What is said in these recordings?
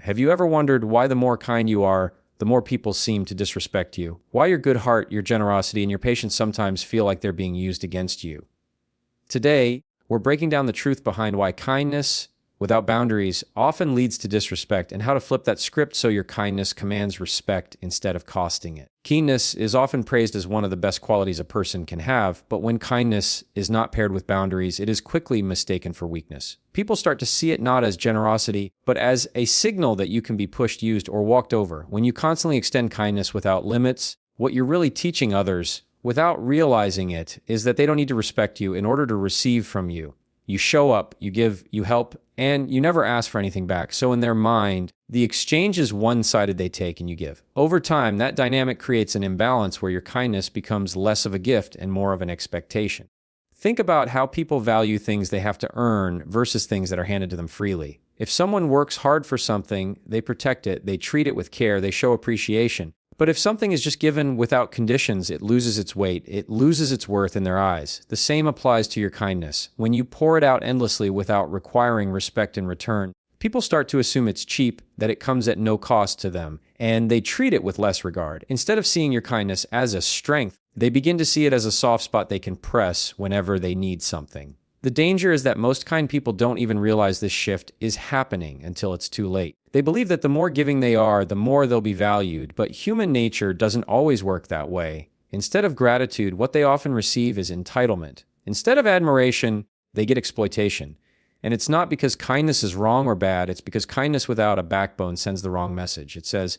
Have you ever wondered why the more kind you are, the more people seem to disrespect you? Why your good heart, your generosity, and your patience sometimes feel like they're being used against you? Today, we're breaking down the truth behind why kindness without boundaries often leads to disrespect and how to flip that script so your kindness commands respect instead of costing it. Keenness is often praised as one of the best qualities a person can have, but when kindness is not paired with boundaries, it is quickly mistaken for weakness. People start to see it not as generosity, but as a signal that you can be pushed, used, or walked over. When you constantly extend kindness without limits, what you're really teaching others, without realizing it, is that they don't need to respect you in order to receive from you. You show up, you give, you help, and you never ask for anything back. So in their mind, the exchange is one-sided. They take and you give. Over time, that dynamic creates an imbalance where your kindness becomes less of a gift and more of an expectation. Think about how people value things they have to earn versus things that are handed to them freely. If someone works hard for something, they protect it, they treat it with care, they show appreciation. But if something is just given without conditions, it loses its weight, it loses its worth in their eyes. The same applies to your kindness. When you pour it out endlessly without requiring respect in return, people start to assume it's cheap, that it comes at no cost to them, and they treat it with less regard. Instead of seeing your kindness as a strength, they begin to see it as a soft spot they can press whenever they need something. The danger is that most kind people don't even realize this shift is happening until it's too late. They believe that the more giving they are, the more they'll be valued, but human nature doesn't always work that way. Instead of gratitude, what they often receive is entitlement. Instead of admiration, they get exploitation. And it's not because kindness is wrong or bad, it's because kindness without a backbone sends the wrong message. It says,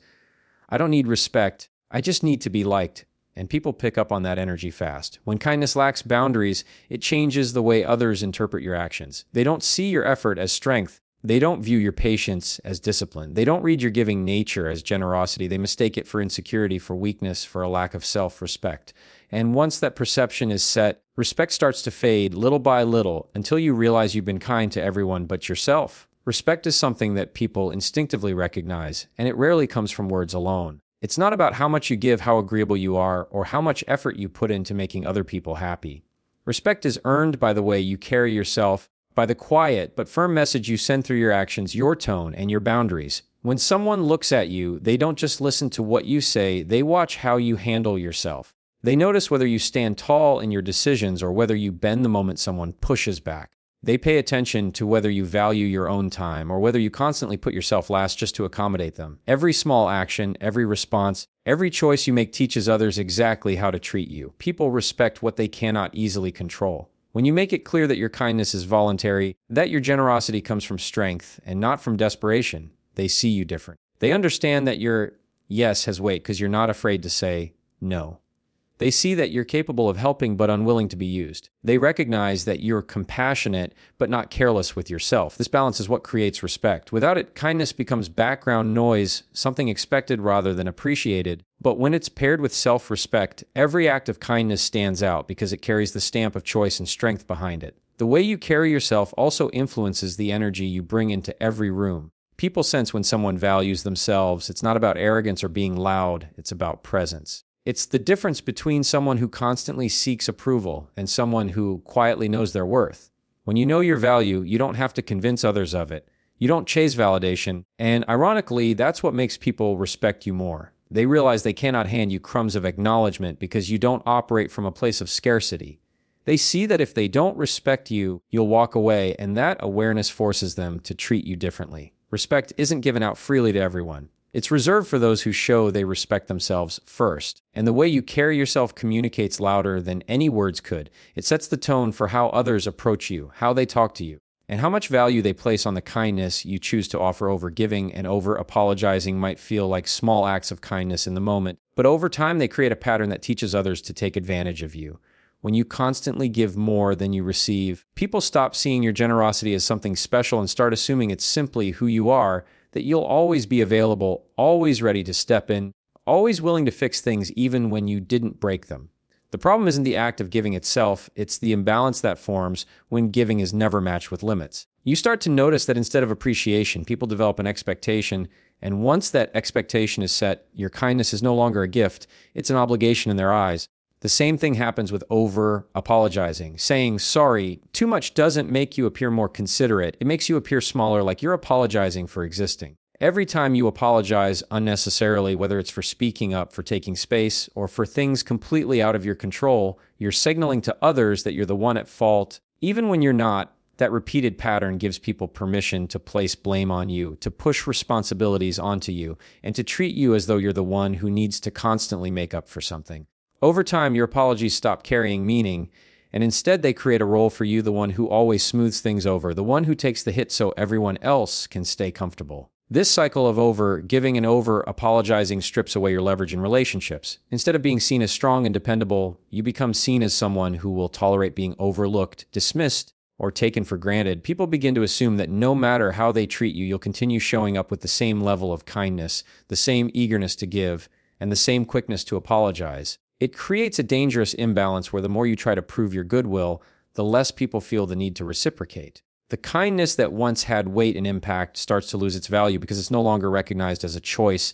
I don't need respect, I just need to be liked. And people pick up on that energy fast. When kindness lacks boundaries, it changes the way others interpret your actions. They don't see your effort as strength. They don't view your patience as discipline. They don't read your giving nature as generosity. They mistake it for insecurity, for weakness, for a lack of self-respect. And once that perception is set, respect starts to fade little by little until you realize you've been kind to everyone but yourself. Respect is something that people instinctively recognize, and it rarely comes from words alone. It's not about how much you give, how agreeable you are, or how much effort you put into making other people happy. Respect is earned by the way you carry yourself, by the quiet but firm message you send through your actions, your tone, and your boundaries. When someone looks at you, they don't just listen to what you say, they watch how you handle yourself. They notice whether you stand tall in your decisions or whether you bend the moment someone pushes back. They pay attention to whether you value your own time or whether you constantly put yourself last just to accommodate them. Every small action, every response, every choice you make teaches others exactly how to treat you. People respect what they cannot easily control. When you make it clear that your kindness is voluntary, that your generosity comes from strength and not from desperation, they see you different. They understand that your yes has weight because you're not afraid to say no. They see that you're capable of helping but unwilling to be used. They recognize that you're compassionate but not careless with yourself. This balance is what creates respect. Without it, kindness becomes background noise, something expected rather than appreciated. But when it's paired with self-respect, every act of kindness stands out because it carries the stamp of choice and strength behind it. The way you carry yourself also influences the energy you bring into every room. People sense when someone values themselves. It's not about arrogance or being loud, it's about presence. It's the difference between someone who constantly seeks approval and someone who quietly knows their worth. When you know your value, you don't have to convince others of it. You don't chase validation, and ironically, that's what makes people respect you more. They realize they cannot hand you crumbs of acknowledgement because you don't operate from a place of scarcity. They see that if they don't respect you, you'll walk away, and that awareness forces them to treat you differently. Respect isn't given out freely to everyone. It's reserved for those who show they respect themselves first. And the way you carry yourself communicates louder than any words could. It sets the tone for how others approach you, how they talk to you, and how much value they place on the kindness you choose to offer. Over giving and over apologizing might feel like small acts of kindness in the moment, but over time they create a pattern that teaches others to take advantage of you. When you constantly give more than you receive, people stop seeing your generosity as something special and start assuming it's simply who you are, that you'll always be available, always ready to step in, always willing to fix things even when you didn't break them. The problem isn't the act of giving itself, it's the imbalance that forms when giving is never matched with limits. You start to notice that instead of appreciation, people develop an expectation, and once that expectation is set, your kindness is no longer a gift, it's an obligation in their eyes. The same thing happens with over-apologizing. Saying sorry too much doesn't make you appear more considerate. It makes you appear smaller, like you're apologizing for existing. Every time you apologize unnecessarily, whether it's for speaking up, for taking space, or for things completely out of your control, you're signaling to others that you're the one at fault, even when you're not. That repeated pattern gives people permission to place blame on you, to push responsibilities onto you, and to treat you as though you're the one who needs to constantly make up for something. Over time, your apologies stop carrying meaning, and instead they create a role for you, the one who always smooths things over, the one who takes the hit so everyone else can stay comfortable. This cycle of over-giving and over-apologizing strips away your leverage in relationships. Instead of being seen as strong and dependable, you become seen as someone who will tolerate being overlooked, dismissed, or taken for granted. People begin to assume that no matter how they treat you, you'll continue showing up with the same level of kindness, the same eagerness to give, and the same quickness to apologize. It creates a dangerous imbalance where the more you try to prove your goodwill, the less people feel the need to reciprocate. The kindness that once had weight and impact starts to lose its value because it's no longer recognized as a choice.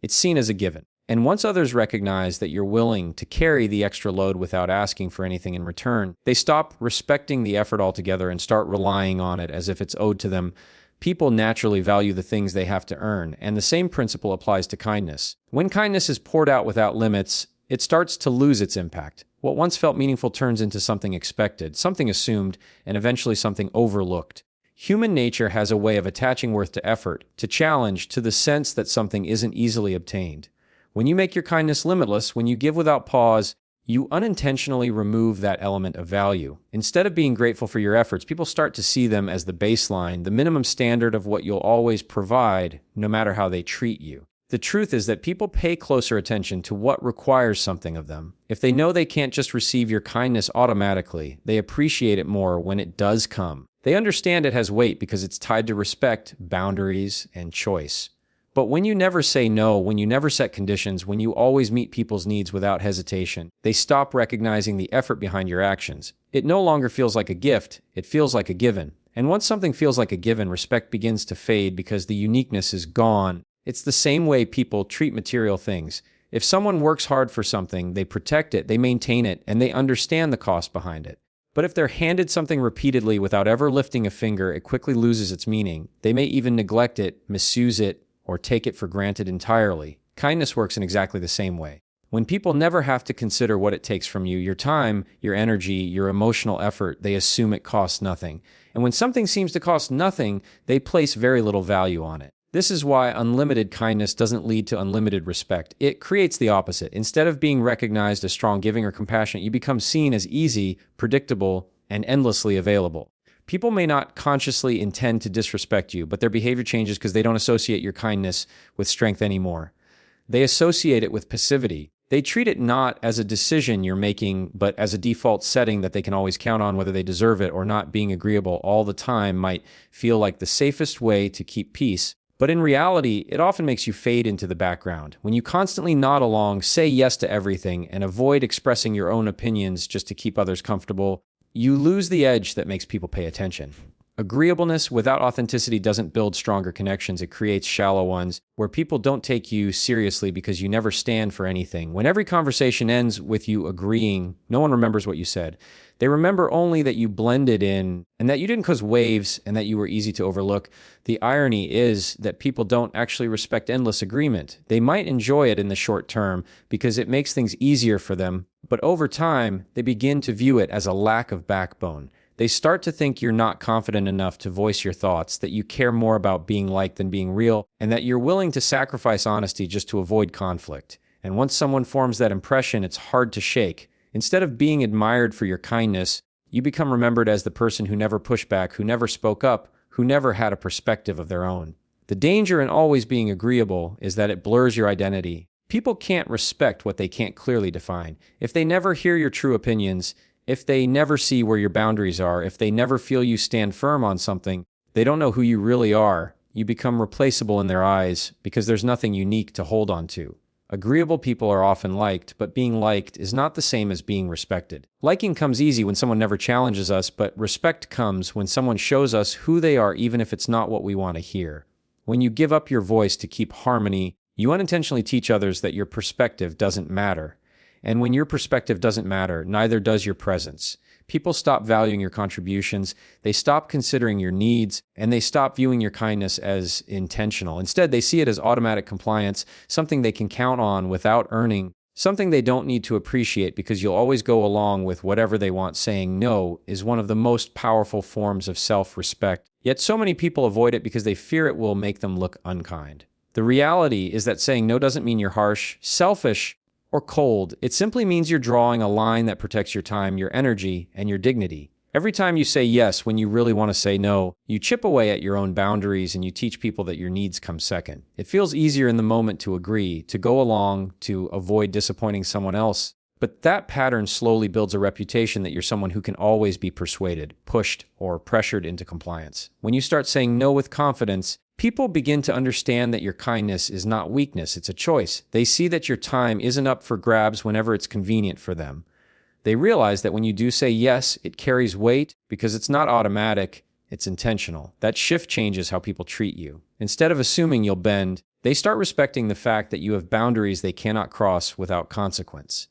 It's seen as a given. And once others recognize that you're willing to carry the extra load without asking for anything in return, they stop respecting the effort altogether and start relying on it as if it's owed to them. People naturally value the things they have to earn, and the same principle applies to kindness. When kindness is poured out without limits, it starts to lose its impact. What once felt meaningful turns into something expected, something assumed, and eventually something overlooked. Human nature has a way of attaching worth to effort, to challenge, to the sense that something isn't easily obtained. When you make your kindness limitless, when you give without pause, you unintentionally remove that element of value. Instead of being grateful for your efforts, people start to see them as the baseline, the minimum standard of what you'll always provide, no matter how they treat you. The truth is that people pay closer attention to what requires something of them. If they know they can't just receive your kindness automatically, they appreciate it more when it does come. They understand it has weight because it's tied to respect, boundaries, and choice. But when you never say no, when you never set conditions, when you always meet people's needs without hesitation, they stop recognizing the effort behind your actions. It no longer feels like a gift, it feels like a given. And once something feels like a given, respect begins to fade because the uniqueness is gone. It's the same way people treat material things. If someone works hard for something, they protect it, they maintain it, and they understand the cost behind it. But if they're handed something repeatedly without ever lifting a finger, it quickly loses its meaning. They may even neglect it, misuse it, or take it for granted entirely. Kindness works in exactly the same way. When people never have to consider what it takes from you, your time, your energy, your emotional effort, they assume it costs nothing. And when something seems to cost nothing, they place very little value on it. This is why unlimited kindness doesn't lead to unlimited respect. It creates the opposite. Instead of being recognized as strong, giving, or compassionate, you become seen as easy, predictable, and endlessly available. People may not consciously intend to disrespect you, but their behavior changes because they don't associate your kindness with strength anymore. They associate it with passivity. They treat it not as a decision you're making, but as a default setting that they can always count on, whether they deserve it or not. Being agreeable all the time might feel like the safest way to keep peace. But in reality, it often makes you fade into the background. When you constantly nod along, say yes to everything, and avoid expressing your own opinions just to keep others comfortable, you lose the edge that makes people pay attention. Agreeableness without authenticity doesn't build stronger connections. It creates shallow ones where people don't take you seriously because you never stand for anything. When every conversation ends with you agreeing, no one remembers what you said. They remember only that you blended in and that you didn't cause waves and that you were easy to overlook. The irony is that people don't actually respect endless agreement. They might enjoy it in the short term because it makes things easier for them, but over time, they begin to view it as a lack of backbone. They start to think you're not confident enough to voice your thoughts, that you care more about being liked than being real, and that you're willing to sacrifice honesty just to avoid conflict. And once someone forms that impression, it's hard to shake. Instead of being admired for your kindness, you become remembered as the person who never pushed back, who never spoke up, who never had a perspective of their own. The danger in always being agreeable is that it blurs your identity. People can't respect what they can't clearly define. If they never hear your true opinions, if they never see where your boundaries are, if they never feel you stand firm on something, they don't know who you really are. You become replaceable in their eyes because there's nothing unique to hold on to. Agreeable people are often liked, but being liked is not the same as being respected. Liking comes easy when someone never challenges us, but respect comes when someone shows us who they are even if it's not what we want to hear. When you give up your voice to keep harmony, you unintentionally teach others that your perspective doesn't matter. And when your perspective doesn't matter, neither does your presence. People stop valuing your contributions, they stop considering your needs, and they stop viewing your kindness as intentional. Instead, they see it as automatic compliance, something they can count on without earning, something they don't need to appreciate because you'll always go along with whatever they want. Saying no is one of the most powerful forms of self-respect. Yet so many people avoid it because they fear it will make them look unkind. The reality is that saying no doesn't mean you're harsh, selfish, or cold. It simply means you're drawing a line that protects your time, your energy, and your dignity. Every time you say yes when you really want to say no, you chip away at your own boundaries and you teach people that your needs come second. It feels easier in the moment to agree, to go along, to avoid disappointing someone else. But that pattern slowly builds a reputation that you're someone who can always be persuaded, pushed, or pressured into compliance. When you start saying no with confidence, people begin to understand that your kindness is not weakness, it's a choice. They see that your time isn't up for grabs whenever it's convenient for them. They realize that when you do say yes, it carries weight because it's not automatic, it's intentional. That shift changes how people treat you. Instead of assuming you'll bend, they start respecting the fact that you have boundaries they cannot cross without consequence.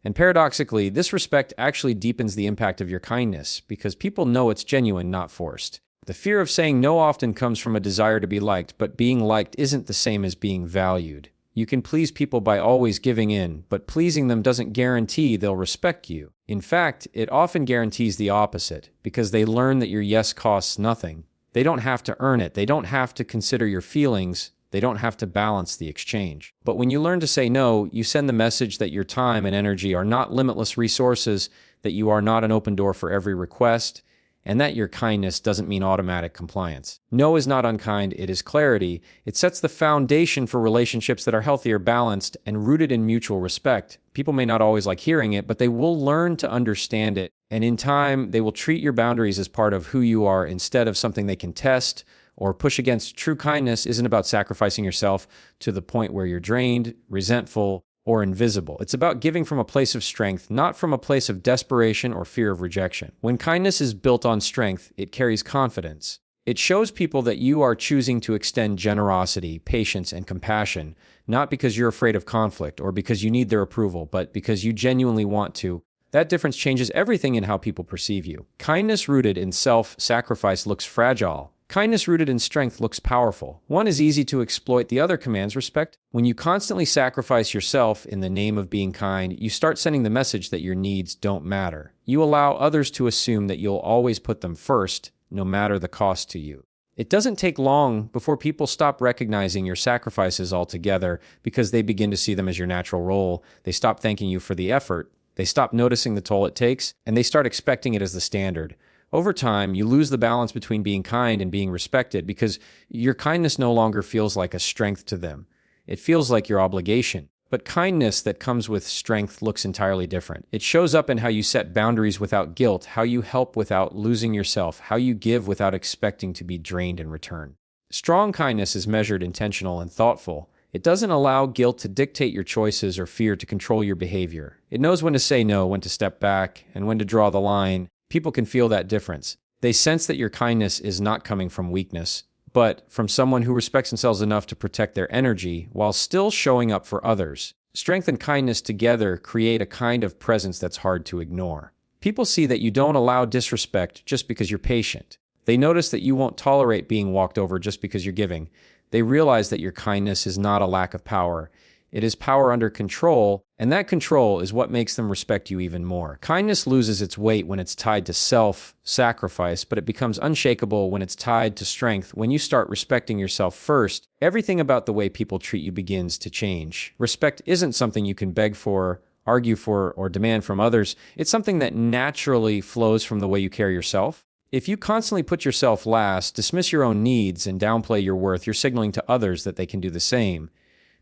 And paradoxically, this respect actually deepens the impact of your kindness because people know it's genuine, not forced. The fear of saying no often comes from a desire to be liked, but being liked isn't the same as being valued. You can please people by always giving in, but pleasing them doesn't guarantee they'll respect you. In fact, it often guarantees the opposite, because they learn that your yes costs nothing. They don't have to earn it. They don't have to consider your feelings. They don't have to balance the exchange. But when you learn to say no, you send the message that your time and energy are not limitless resources, that you are not an open door for every request, and that your kindness doesn't mean automatic compliance. No is not unkind, it is clarity. It sets the foundation for relationships that are healthier, balanced, and rooted in mutual respect. People may not always like hearing it, but they will learn to understand it, and in time, they will treat your boundaries as part of who you are instead of something they can test or push against. True kindness isn't about sacrificing yourself to the point where you're drained, resentful, or invisible. It's about giving from a place of strength, not from a place of desperation or fear of rejection. When kindness is built on strength, it carries confidence. It shows people that you are choosing to extend generosity, patience, and compassion, not because you're afraid of conflict or because you need their approval, but because you genuinely want to. That difference changes everything in how people perceive you. Kindness rooted in self-sacrifice looks fragile. Kindness rooted in strength looks powerful. One is easy to exploit, the other commands respect. When you constantly sacrifice yourself in the name of being kind, you start sending the message that your needs don't matter. You allow others to assume that you'll always put them first, no matter the cost to you. It doesn't take long before people stop recognizing your sacrifices altogether because they begin to see them as your natural role. They stop thanking you for the effort. They stop noticing the toll it takes, and they start expecting it as the standard. Over time, you lose the balance between being kind and being respected because your kindness no longer feels like a strength to them. It feels like your obligation. But kindness that comes with strength looks entirely different. It shows up in how you set boundaries without guilt, how you help without losing yourself, how you give without expecting to be drained in return. Strong kindness is measured, intentional, and thoughtful. It doesn't allow guilt to dictate your choices or fear to control your behavior. It knows when to say no, when to step back, and when to draw the line. People can feel that difference. They sense that your kindness is not coming from weakness, but from someone who respects themselves enough to protect their energy while still showing up for others. Strength and kindness together create a kind of presence that's hard to ignore. People see that you don't allow disrespect just because you're patient. They notice that you won't tolerate being walked over just because you're giving. They realize that your kindness is not a lack of power. It is power under control, and that control is what makes them respect you even more. Kindness loses its weight when it's tied to self-sacrifice, but it becomes unshakable when it's tied to strength. When you start respecting yourself first, everything about the way people treat you begins to change. Respect isn't something you can beg for, argue for, or demand from others. It's something that naturally flows from the way you carry yourself. If you constantly put yourself last, dismiss your own needs, and downplay your worth, you're signaling to others that they can do the same.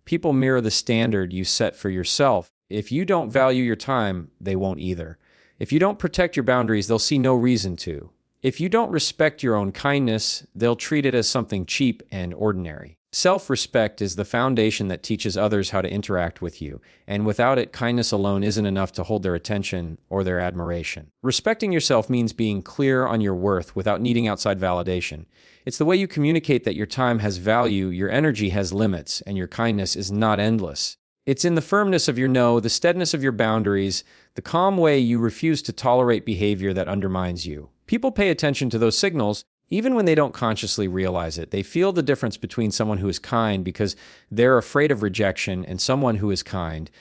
People mirror the standard you set for yourself. If you don't value your time, they won't either. If you don't protect your boundaries, they'll see no reason to. If you don't respect your own kindness, they'll treat it as something cheap and ordinary. Self-respect is the foundation that teaches others how to interact with you, and without it, kindness alone isn't enough to hold their attention or their admiration. Respecting yourself means being clear on your worth without needing outside validation. It's the way you communicate that your time has value, your energy has limits, and your kindness is not endless. It's in the firmness of your no, the steadiness of your boundaries, the calm way you refuse to tolerate behavior that undermines you. People pay attention to those signals even when they don't consciously realize it. They feel the difference between someone who is kind because they're afraid of rejection and someone who is kind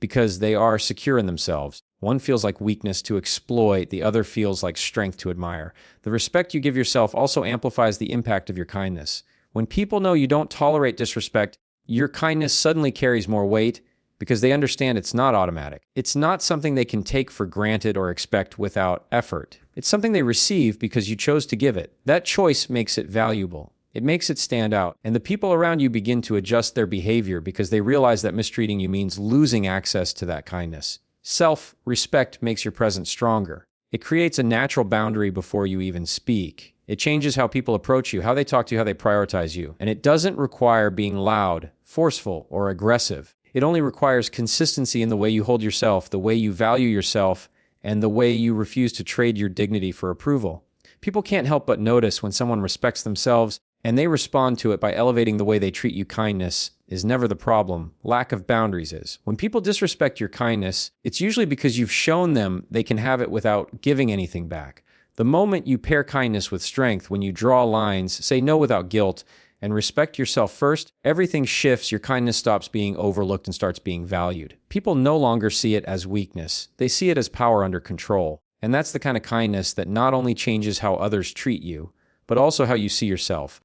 because they are secure in themselves. One feels like weakness to exploit, the other feels like strength to admire. The respect you give yourself also amplifies the impact of your kindness. When people know you don't tolerate disrespect, your kindness suddenly carries more weight because they understand it's not automatic. It's not something they can take for granted or expect without effort. It's something they receive because you chose to give it. That choice makes it valuable. It makes it stand out, and the people around you begin to adjust their behavior because they realize that mistreating you means losing access to that kindness. Self-respect makes your presence stronger. It creates a natural boundary before you even speak. It changes how people approach you, how they talk to you, how they prioritize you. And it doesn't require being loud, forceful, or aggressive. It only requires consistency in the way you hold yourself, the way you value yourself, and the way you refuse to trade your dignity for approval. People can't help but notice when someone respects themselves, and they respond to it by elevating the way they treat you. Kindness is never the problem. Lack of boundaries is. When people disrespect your kindness, it's usually because you've shown them they can have it without giving anything back. The moment you pair kindness with strength, when you draw lines, say no without guilt, and respect yourself first, everything shifts. Your kindness stops being overlooked and starts being valued. People no longer see it as weakness. They see it as power under control. And that's the kind of kindness that not only changes how others treat you, but also how you see yourself.